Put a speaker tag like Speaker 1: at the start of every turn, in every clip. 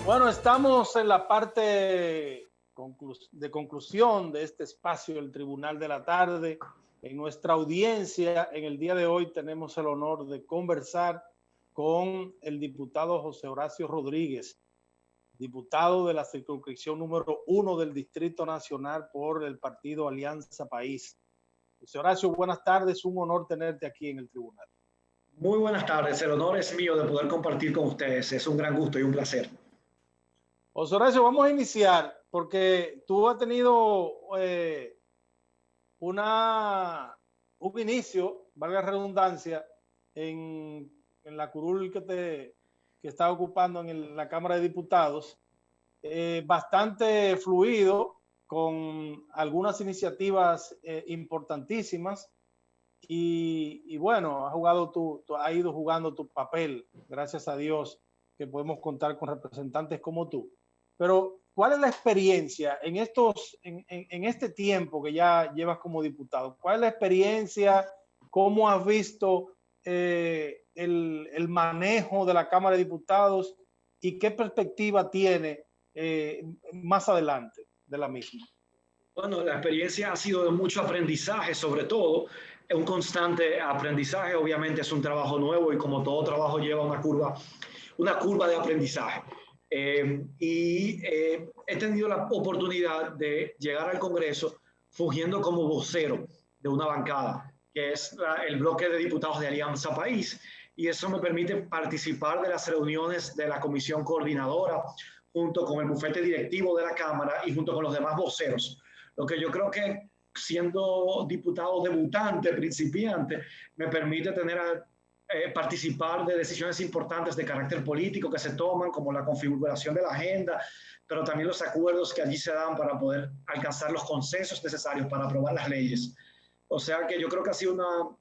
Speaker 1: Bueno, estamos en la parte de conclusión de este espacio del Tribunal de la Tarde. En nuestra audiencia, en el día de hoy, tenemos el honor de conversar con el diputado José Horacio Rodríguez, diputado de la circunscripción número 1 del Distrito Nacional por el partido Alianza País. José Horacio, buenas tardes, un honor tenerte aquí en el tribunal.
Speaker 2: Muy buenas tardes, el honor es mío de poder compartir con ustedes, es un gran gusto y un placer.
Speaker 1: José Horacio, vamos a iniciar porque tú has tenido un inicio, valga la redundancia, en la curul que está ocupando en la Cámara de Diputados, bastante fluido, con algunas iniciativas importantísimas y bueno, has ido jugando tu papel, gracias a Dios que podemos contar con representantes como tú. Pero, ¿cuál es la experiencia en este tiempo que ya llevas como diputado? ¿Cuál es la experiencia? ¿Cómo has visto el manejo de la Cámara de Diputados y qué perspectiva tiene más adelante de la misma?
Speaker 2: Bueno, la experiencia ha sido de mucho aprendizaje, sobre todo un constante aprendizaje. Obviamente es un trabajo nuevo y como todo trabajo lleva una curva de aprendizaje. He tenido la oportunidad de llegar al Congreso fungiendo como vocero de una bancada, que es el bloque de diputados de Alianza País, y eso me permite participar de las reuniones de la comisión coordinadora junto con el bufete directivo de la Cámara y junto con los demás voceros. Lo que yo creo que siendo diputado debutante, principiante, me permite participar de decisiones importantes de carácter político que se toman, como la configuración de la agenda, pero también los acuerdos que allí se dan para poder alcanzar los consensos necesarios para aprobar las leyes. O sea que yo creo que ha sido una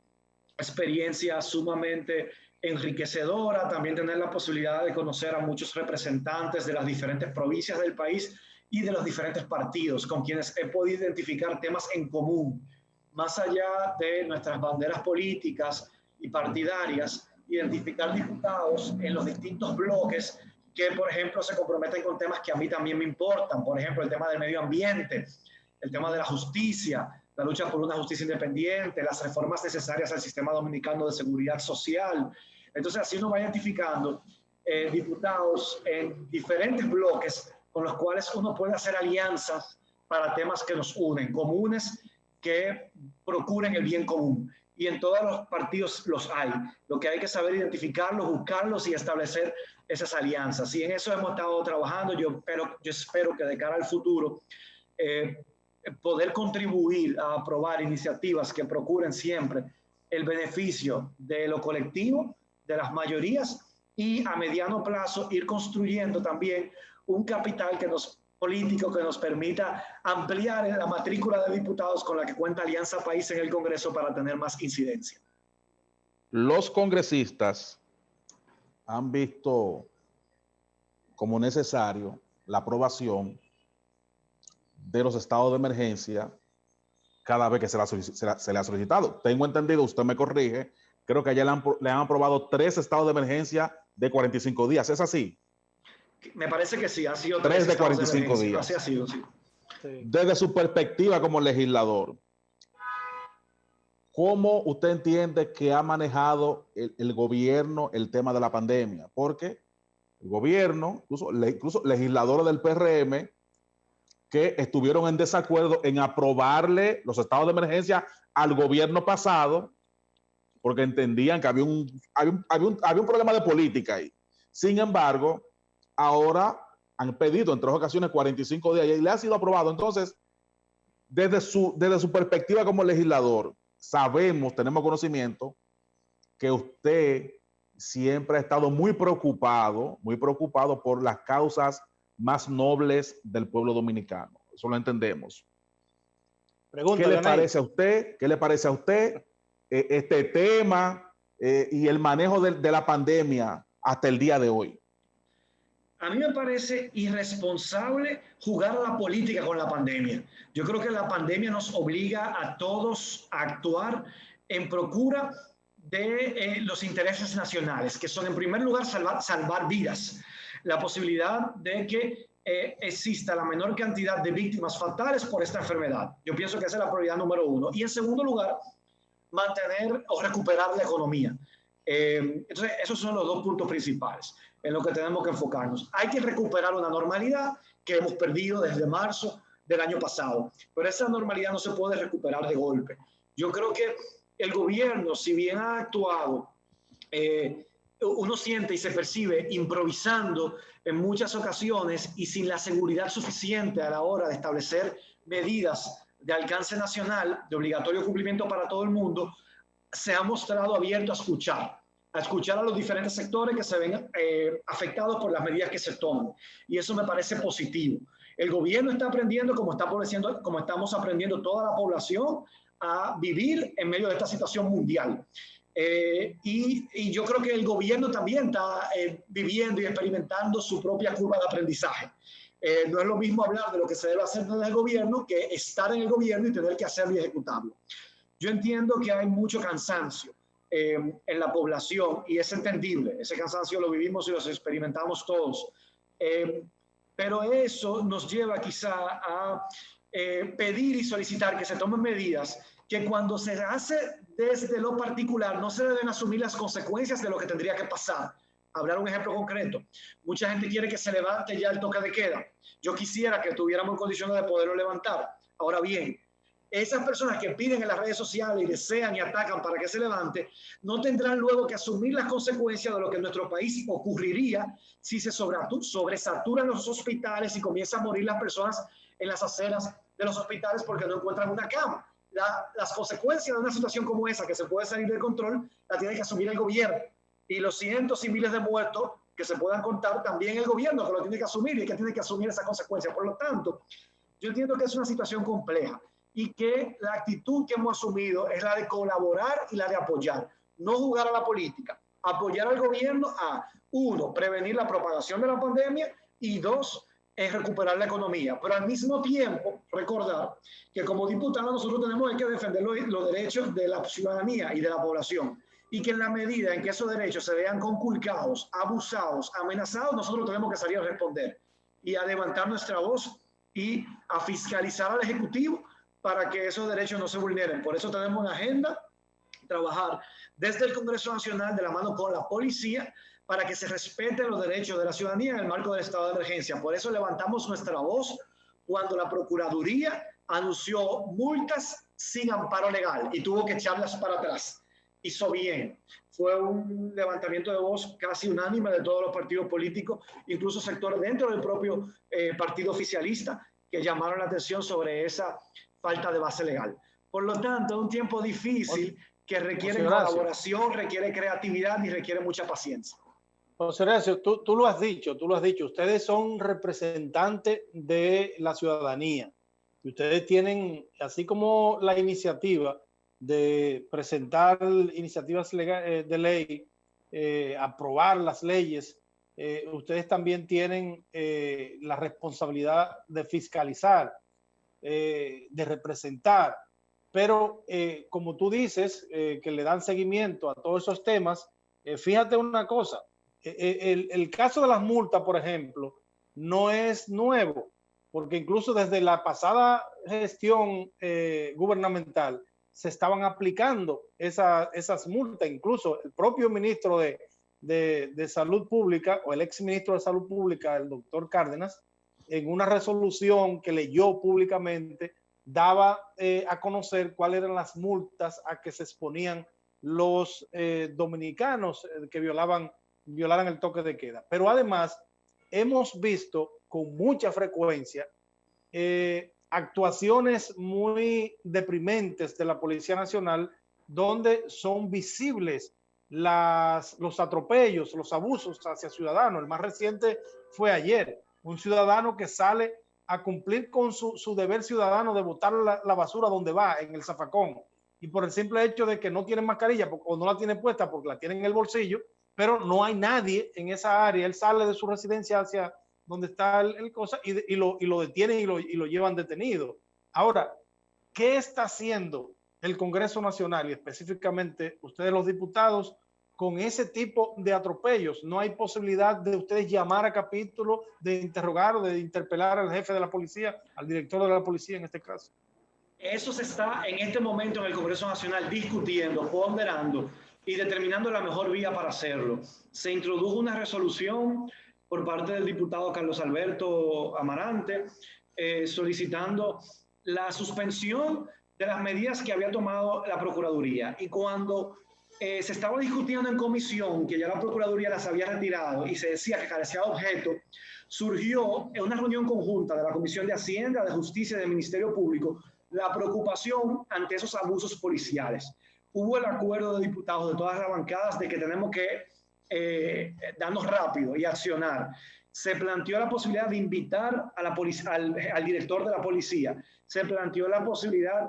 Speaker 2: experiencia sumamente enriquecedora, también tener la posibilidad de conocer a muchos representantes de las diferentes provincias del país y de los diferentes partidos con quienes he podido identificar temas en común, más allá de nuestras banderas políticas y partidarias, identificar diputados en los distintos bloques que, por ejemplo, se comprometen con temas que a mí también me importan, por ejemplo, el tema del medio ambiente, el tema de la justicia, la lucha por una justicia independiente, las reformas necesarias al sistema dominicano de seguridad social. Entonces, así uno va identificando diputados en diferentes bloques con los cuales uno puede hacer alianzas para temas que nos unen, comunes que procuren el bien común. Y en todos los partidos los hay. Lo que hay que saber identificarlos, buscarlos y establecer esas alianzas. Y en eso hemos estado trabajando. Yo espero que de cara al futuro poder contribuir a aprobar iniciativas que procuren siempre el beneficio de lo colectivo, de las mayorías, y a mediano plazo ir construyendo también un capital político que nos permita ampliar la matrícula de diputados con la que cuenta Alianza País en el Congreso para tener más incidencia.
Speaker 3: Los congresistas han visto como necesario la aprobación de los estados de emergencia cada vez que se le ha solicitado. Tengo entendido, usted me corrige, creo que ya le han aprobado 3 estados de emergencia de 45 días. ¿Es así?
Speaker 2: Me parece que sí, han sido
Speaker 3: 3 de 45 días.
Speaker 2: Así ha sido, sí.
Speaker 3: Desde su perspectiva como legislador, ¿cómo usted entiende que ha manejado el gobierno el tema de la pandemia? Porque el gobierno, incluso legisladores del PRM, que estuvieron en desacuerdo en aprobarle los estados de emergencia al gobierno pasado, porque entendían que había un problema de política ahí. Sin embargo, ahora han pedido en 3 ocasiones 45 días y le ha sido aprobado. Entonces, desde su perspectiva como legislador, tenemos conocimiento que usted siempre ha estado muy preocupado por las causas más nobles del pueblo dominicano. Eso lo entendemos. ¿Qué le parece a usted este tema y el manejo de la pandemia hasta el día de hoy?
Speaker 2: A mí me parece irresponsable jugar a la política con la pandemia. Yo creo que la pandemia nos obliga a todos a actuar en procura de los intereses nacionales, que son en primer lugar salvar vidas. la posibilidad de que exista la menor cantidad de víctimas fatales por esta enfermedad. Yo pienso que esa es la prioridad número uno. Y en segundo lugar, mantener o recuperar la economía. Entonces, esos son los dos puntos principales en los que tenemos que enfocarnos. Hay que recuperar una normalidad que hemos perdido desde marzo del año pasado, pero esa normalidad no se puede recuperar de golpe. Yo creo que el gobierno, si bien ha actuado, uno siente y se percibe improvisando en muchas ocasiones y sin la seguridad suficiente a la hora de establecer medidas de alcance nacional, de obligatorio cumplimiento para todo el mundo, se ha mostrado abierto a escuchar a los diferentes sectores que se ven afectados por las medidas que se toman. Y eso me parece positivo. El gobierno está aprendiendo, como estamos aprendiendo toda la población, a vivir en medio de esta situación mundial. Y yo creo que el gobierno también está viviendo y experimentando su propia curva de aprendizaje. No es lo mismo hablar de lo que se debe hacer desde el gobierno que estar en el gobierno y tener que hacerlo y ejecutarlo. Yo entiendo que hay mucho cansancio en la población y es entendible. Ese cansancio lo vivimos y lo experimentamos todos. Pero eso nos lleva quizá a pedir y solicitar que se tomen medidas que cuando se hace desde lo particular no se deben asumir las consecuencias de lo que tendría que pasar. Hablar un ejemplo concreto. Mucha gente quiere que se levante ya el toque de queda. Yo quisiera que tuviéramos en condiciones de poderlo levantar. Ahora bien, esas personas que piden en las redes sociales y desean y atacan para que se levante, no tendrán luego que asumir las consecuencias de lo que en nuestro país ocurriría si se sobresaturan los hospitales y comienzan a morir las personas en las aceras de los hospitales porque no encuentran una cama. Las consecuencias de una situación como esa, que se puede salir de control, la tiene que asumir el gobierno. Y los cientos y miles de muertos que se puedan contar, también el gobierno que lo tiene que asumir y que tiene que asumir esa consecuencia. Por lo tanto, yo entiendo que es una situación compleja y que la actitud que hemos asumido es la de colaborar y la de apoyar, no jugar a la política, apoyar al gobierno a, uno, prevenir la propagación de la pandemia y dos, es recuperar la economía. Pero al mismo tiempo, recordar que como diputados nosotros tenemos que defender los derechos de la ciudadanía y de la población y que en la medida en que esos derechos se vean conculcados, abusados, amenazados, nosotros tenemos que salir a responder y a levantar nuestra voz y a fiscalizar al Ejecutivo para que esos derechos no se vulneren. Por eso tenemos una agenda, trabajar desde el Congreso Nacional de la mano con la policía para que se respeten los derechos de la ciudadanía en el marco del estado de emergencia. Por eso levantamos nuestra voz cuando la Procuraduría anunció multas sin amparo legal y tuvo que echarlas para atrás. Hizo bien. Fue un levantamiento de voz casi unánime de todos los partidos políticos, incluso sectores dentro del propio partido oficialista, que llamaron la atención sobre esa falta de base legal. Por lo tanto, es un tiempo difícil que requiere colaboración, requiere creatividad y requiere mucha paciencia.
Speaker 1: José Horacio, tú lo has dicho, ustedes son representantes de la ciudadanía y ustedes tienen, así como la iniciativa de presentar iniciativas de ley, aprobar las leyes, ustedes también tienen la responsabilidad de fiscalizar, de representar, pero como tú dices, que le dan seguimiento a todos esos temas, fíjate una cosa, el caso de las multas, por ejemplo, no es nuevo, porque incluso desde la pasada gestión gubernamental se estaban aplicando esas multas. Incluso el propio ministro de Salud Pública o el ex ministro de Salud Pública, el doctor Cárdenas, en una resolución que leyó públicamente, daba a conocer cuáles eran las multas a que se exponían los dominicanos que violaran el toque de queda. Pero además hemos visto con mucha frecuencia actuaciones muy deprimentes de la Policía Nacional donde son visibles los atropellos, los abusos hacia ciudadanos. El más reciente fue ayer, un ciudadano que sale a cumplir con su deber ciudadano de botar la basura donde va, en el zafacón, y por el simple hecho de que no tiene mascarilla o no la tiene puesta porque la tiene en el bolsillo, pero no hay nadie en esa área, él sale de su residencia hacia donde está el cosa y lo detienen y lo llevan detenido. Ahora, ¿qué está haciendo el Congreso Nacional y específicamente ustedes los diputados con ese tipo de atropellos? ¿No hay posibilidad de ustedes llamar a capítulo, de interrogar o de interpelar al jefe de la policía, al director de la policía en este caso?
Speaker 2: Eso se está en este momento en el Congreso Nacional discutiendo, ponderando y determinando la mejor vía para hacerlo. Se introdujo una resolución por parte del diputado Carlos Alberto Amarante solicitando la suspensión de las medidas que había tomado la Procuraduría. Y cuando se estaba discutiendo en comisión que ya la Procuraduría las había retirado y se decía que carecía de objeto, surgió en una reunión conjunta de la Comisión de Hacienda, de Justicia y del Ministerio Público la preocupación ante esos abusos policiales. Hubo el acuerdo de diputados de todas las bancadas de que tenemos que darnos rápido y accionar. Se planteó la posibilidad de invitar a la al director de la policía. Se planteó la posibilidad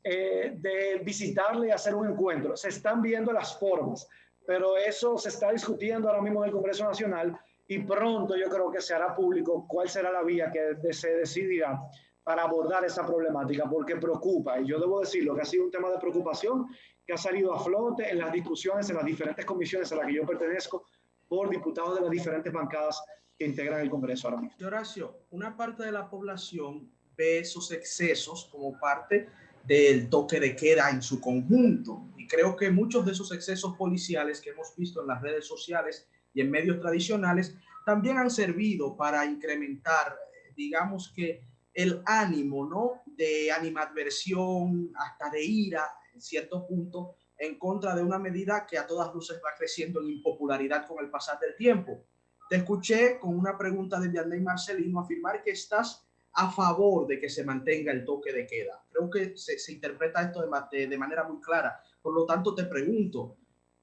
Speaker 2: de visitarle y hacer un encuentro. Se están viendo las formas, pero eso se está discutiendo ahora mismo en el Congreso Nacional y pronto yo creo que se hará público cuál será la vía que se decidirá para abordar esa problemática, porque preocupa, y yo debo decirlo, que ha sido un tema de preocupación que ha salido a flote en las discusiones en las diferentes comisiones a las que yo pertenezco por diputados de las diferentes bancadas que integran el Congreso ahora mismo.
Speaker 4: Horacio, una parte de la población ve esos excesos como parte del toque de queda en su conjunto, y creo que muchos de esos excesos policiales que hemos visto en las redes sociales y en medios tradicionales también han servido para incrementar, digamos que el ánimo, ¿no?, de animadversión, hasta de ira, en cierto punto, en contra de una medida que a todas luces va creciendo en impopularidad con el pasar del tiempo. Te escuché con una pregunta de Vianney Marcelino afirmar que estás a favor de que se mantenga el toque de queda. Creo que se interpreta esto de manera muy clara. Por lo tanto, te pregunto,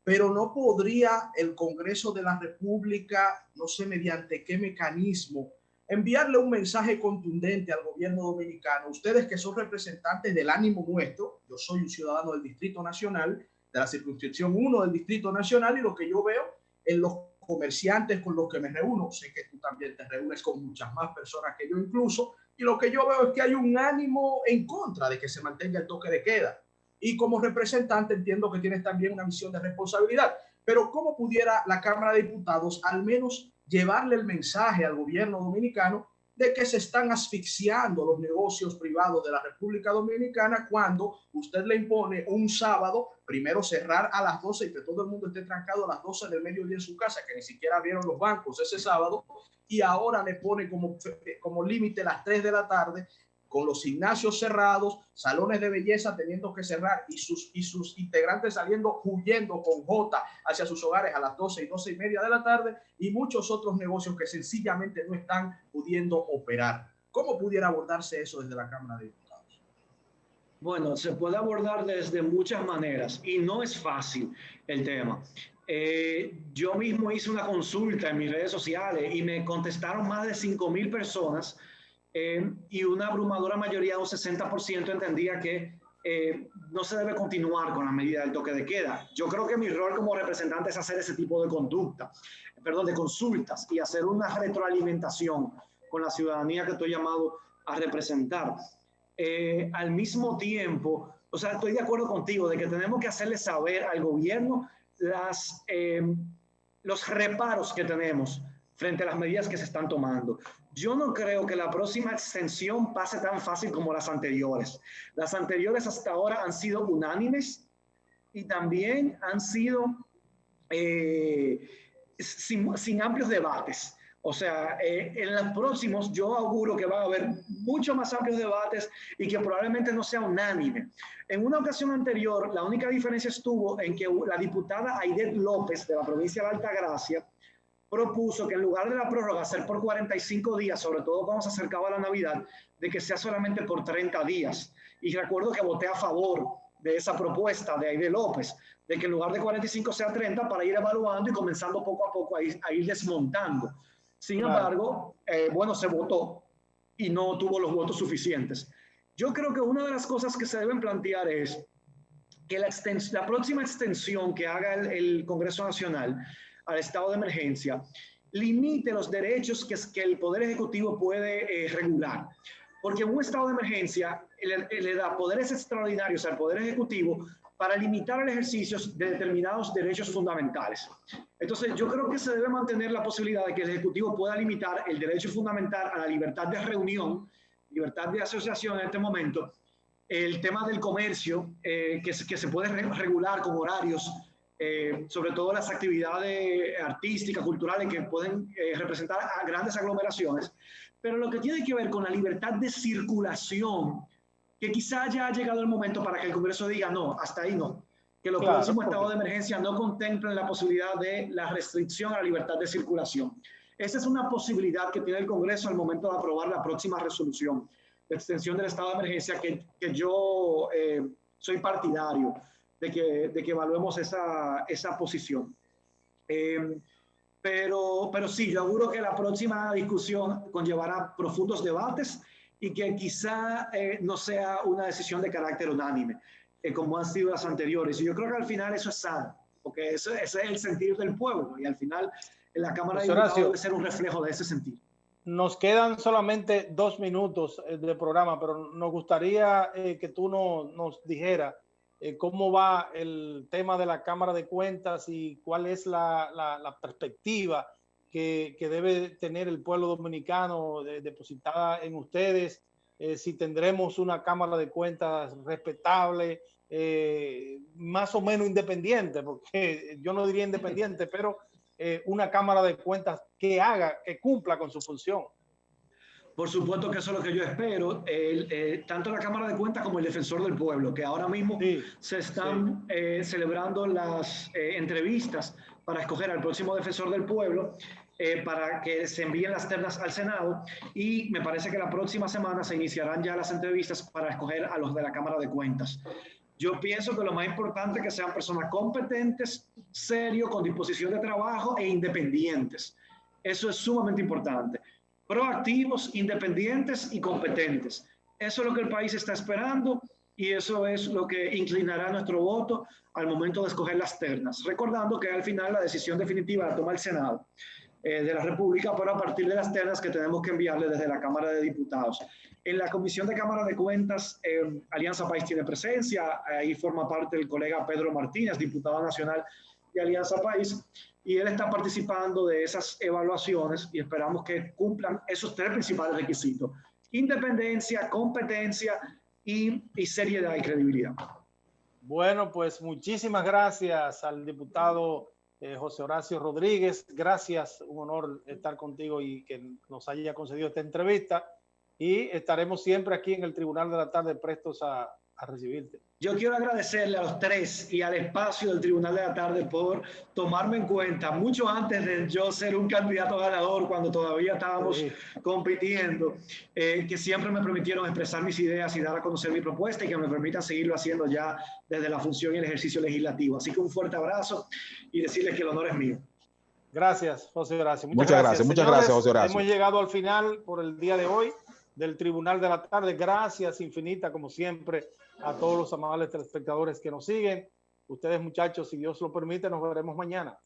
Speaker 4: ¿pero no podría el Congreso de la República, no sé mediante qué mecanismo, enviarle un mensaje contundente al gobierno dominicano? Ustedes que son representantes del ánimo nuestro, yo soy un ciudadano del Distrito Nacional, de la circunscripción 1 del Distrito Nacional, y lo que yo veo en los comerciantes con los que me reúno, sé que tú también te reúnes con muchas más personas que yo incluso, y lo que yo veo es que hay un ánimo en contra de que se mantenga el toque de queda. Y como representante entiendo que tienes también una misión de responsabilidad, pero ¿cómo pudiera la Cámara de Diputados al menos llevarle el mensaje al gobierno dominicano de que se están asfixiando los negocios privados de la República Dominicana cuando usted le impone un sábado, primero cerrar a las 12 y que todo el mundo esté trancado a las 12 del mediodía en su casa, que ni siquiera abrieron los bancos ese sábado, y ahora le pone como límite las 3 de la tarde, con los gimnasios cerrados, salones de belleza teniendo que cerrar y sus integrantes saliendo huyendo con J hacia sus hogares a las 12 y 12 y media de la tarde, y muchos otros negocios que sencillamente no están pudiendo operar. ¿Cómo pudiera abordarse eso desde la Cámara de Diputados?
Speaker 2: Bueno, se puede abordar desde muchas maneras y no es fácil el tema. Yo mismo hice una consulta en mis redes sociales y me contestaron más de 5,000 personas y una abrumadora mayoría, un 60%, entendía que no se debe continuar con la medida del toque de queda. Yo creo que mi rol como representante es hacer ese tipo de de consultas y hacer una retroalimentación con la ciudadanía que estoy llamado a representar. Al mismo tiempo, o sea, estoy de acuerdo contigo de que tenemos que hacerle saber al gobierno los reparos que tenemos frente a las medidas que se están tomando. Yo no creo que la próxima extensión pase tan fácil como las anteriores. Las anteriores hasta ahora han sido unánimes y también han sido sin amplios debates. O sea, en los próximos yo auguro que va a haber mucho más amplios debates y que probablemente no sea unánime. En una ocasión anterior, la única diferencia estuvo en que la diputada Aidez López de la provincia de Altagracia propuso que en lugar de la prórroga ser por 45 días, sobre todo cuando se acercaba la Navidad, de que sea solamente por 30 días. Y recuerdo que voté a favor de esa propuesta de Aidez López, de que en lugar de 45 sea 30 para ir evaluando y comenzando poco a poco a ir desmontando. Sin embargo, bueno, se votó y no tuvo los votos suficientes. Yo creo que una de las cosas que se deben plantear es que la próxima extensión que haga el Congreso Nacional al estado de emergencia limite los derechos que el Poder Ejecutivo puede regular. Porque un estado de emergencia le da poderes extraordinarios al Poder Ejecutivo para limitar el ejercicio de determinados derechos fundamentales. Entonces, yo creo que se debe mantener la posibilidad de que el Ejecutivo pueda limitar el derecho fundamental a la libertad de reunión, libertad de asociación en este momento, el tema del comercio, que se puede regular con horarios, sobre todo las actividades artísticas, culturales que pueden representar a grandes aglomeraciones, pero lo que tiene que ver con la libertad de circulación, que quizá ya ha llegado el momento para que el Congreso diga no, hasta ahí no, que los próximos estados de emergencia no contemplen la posibilidad de la restricción a la libertad de circulación. Esa es una posibilidad que tiene el Congreso al momento de aprobar la próxima resolución de extensión del estado de emergencia, que yo soy partidario de que evaluemos esa posición. Pero sí, yo auguro que la próxima discusión conllevará profundos debates y que quizá no sea una decisión de carácter unánime, como han sido las anteriores. Y yo creo que al final eso es sano, porque ese es el sentir del pueblo, y al final la Cámara de Diputados debe ser un reflejo de ese sentir.
Speaker 1: Nos quedan solamente 2 minutos de programa, pero nos gustaría que tú nos dijeras cómo va el tema de la Cámara de Cuentas y cuál es la perspectiva que debe tener el pueblo dominicano depositada en ustedes, si tendremos una Cámara de Cuentas respetable, más o menos independiente, porque yo no diría independiente, pero una Cámara de Cuentas que cumpla con su función.
Speaker 2: Por supuesto que eso es lo que yo espero, tanto la Cámara de Cuentas como el Defensor del Pueblo, que ahora mismo se están celebrando las entrevistas para escoger al próximo Defensor del Pueblo, para que se envíen las ternas al Senado, y me parece que la próxima semana se iniciarán ya las entrevistas para escoger a los de la Cámara de Cuentas. Yo pienso que lo más importante es que sean personas competentes, serios, con disposición de trabajo e independientes. Eso es sumamente importante. Proactivos, independientes y competentes. Eso es lo que el país está esperando y eso es lo que inclinará nuestro voto al momento de escoger las ternas. Recordando que al final la decisión definitiva la toma el Senado de la República, pero a partir de las ternas que tenemos que enviarle desde la Cámara de Diputados. En la Comisión de Cámara de Cuentas, Alianza País tiene presencia, ahí forma parte el colega Pedro Martínez, diputado nacional de Alianza País, y él está participando de esas evaluaciones y esperamos que cumplan esos 3 principales requisitos: independencia, competencia y seriedad y credibilidad.
Speaker 1: Bueno, pues muchísimas gracias al diputado José Horacio Rodríguez. Gracias, un honor estar contigo y que nos haya concedido esta entrevista. Y estaremos siempre aquí en el Tribunal de la Tarde prestos a recibirte.
Speaker 2: Yo quiero agradecerle a los 3 y al espacio del Tribunal de la Tarde por tomarme en cuenta mucho antes de yo ser un candidato ganador, cuando todavía estábamos compitiendo, que siempre me permitieron expresar mis ideas y dar a conocer mi propuesta, y que me permitan seguirlo haciendo ya desde la función y el ejercicio legislativo. Así que un fuerte abrazo y decirles que el honor es mío.
Speaker 1: Gracias, José Horacio.
Speaker 3: Muchas gracias, José Horacio.
Speaker 1: Hemos llegado al final por el día de hoy del Tribunal de la Tarde. Gracias infinita, como siempre, a todos los amables telespectadores que nos siguen. Ustedes, muchachos, si Dios lo permite, nos veremos mañana.